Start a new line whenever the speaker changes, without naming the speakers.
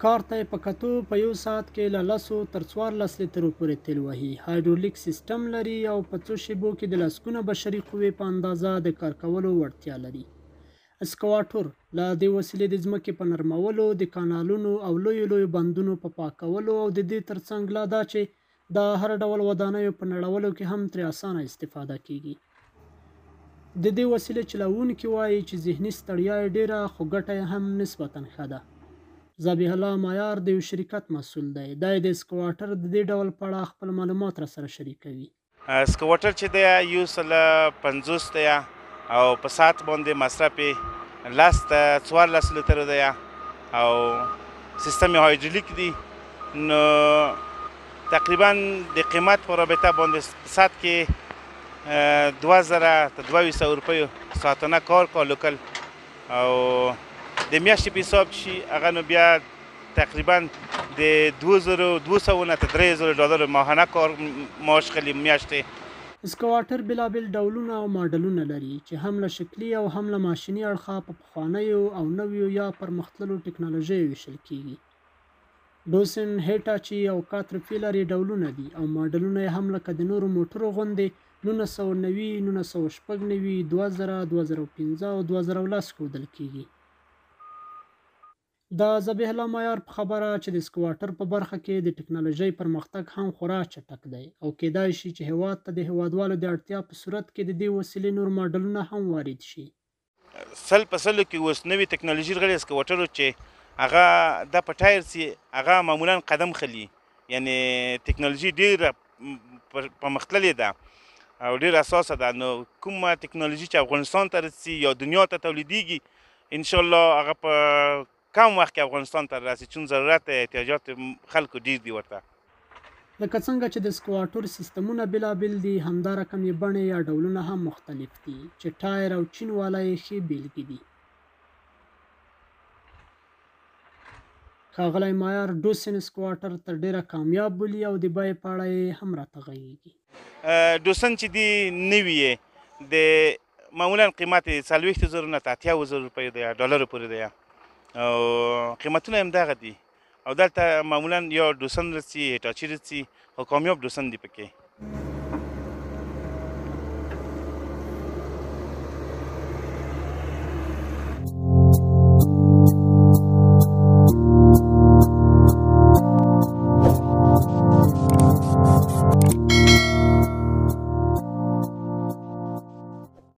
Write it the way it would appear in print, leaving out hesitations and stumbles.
کار ته یې په کتو په یو ساعت کې له 10 تر 14 لیترو پورې تیل وهي. هایدرولیک سیستم لري او په څو شیبو کې د لسګونه بشري قوې په اندازه د کار کولو وړتیا لري. اسکواټور له دې وسیلې د ځمکې په نرمولو، د کانالونو او لویو بندونو په پاکولو او د دې ترڅنګ لا دا چې د هر ډول ودانیو په نړولو کې هم ترې اسانه استفاده کیږي. د دې وسیلې چلوونکي وایي چې ذهني ستړیا یې ډیره خو ګټه یې هم نسبتا ښه ده. ذبیح الله مایار د یو شرکت مسؤل دی. دا یې د اسکواټر د دې ډول په اړه خپل معلومات را سره شریکوي.
اسکواټر چې دی 150 دی او په ساعت باندې مصرف یې 10 ته 14 لیتر دی او سیستم یې هایدرولیک دی. نو تقریبا د قیمت په رابطه باندې په ساعت کې 2000 ته 2200 روپیو ساعتانه کار کا لوکل او د میاشتې په حساب شي هغه نو بیا تقریبا د 2200 نه تر 3000 ډالر ماهانه کار معاش خلی میاشتې.
اسکواټر بېلابېل ډولونه او ماډلونه لري چې هم له شکلي او هم له ماشیني اړخه په پخوانیو او نویو یا پرمختللو ټکنالوژیو ویشل کیږي. ډوسن، هیټاچي او کاترپیلر یې ډولونه دي او ماډلونه یې هم لکه د نورو موټرو غوندې 1990، 1996، 2000، 2015 او 2010 ښودل کیږي. د ذبیح الله مایار په خبره چې د اسکواټر په برخه کې د ټکنالوژۍ پرمختګ هم خورا چټک دی او کېدای شي چې هیواد ته د هیوادوالو د اړتیا په صورت کې د دې وسیلې نور ماډلونه هم وارد شي.
100% کې اوس نوې ټکنالوژي راغلې اسکواټرو چې هغه د په ټایر سي هغه معمولا قدم خلی، یعنی ټکنالوژي ډېره پرمختللې ده او ډېره اساسه ده. نو کومه ټکنالوژي چې افغانستان ته رسي یا دنیا ته تولیدېږي انشاءالله هغه په کم وخت کې افغانستان ته راسي، چون ضرورت احتیاجات خلکو ډېر دي ورته.
لکه څنګه چې د اسکواټر سیستمونه بېلابېل دي، همدا رقم یې بڼې یا ډولونه هم مختلف دي چې ټایر او چین والا یې ښې بېلګې دي. ښاغلی مایار ډوسن اسکواټر تر ډېره کامیاب بولي او د بیې په اړه یې هم راته غږېږي.
ډوسن چې دی نوي یې د معمولا قیمت یې 40,000 نه تر 80,000 روپیو دی ډالرو پورې دی او قیمتونه هم دغه دي او دلته معمولا یا ډوسن رسي هیټاچي رسي او کامیاب ډوسن دی پکې.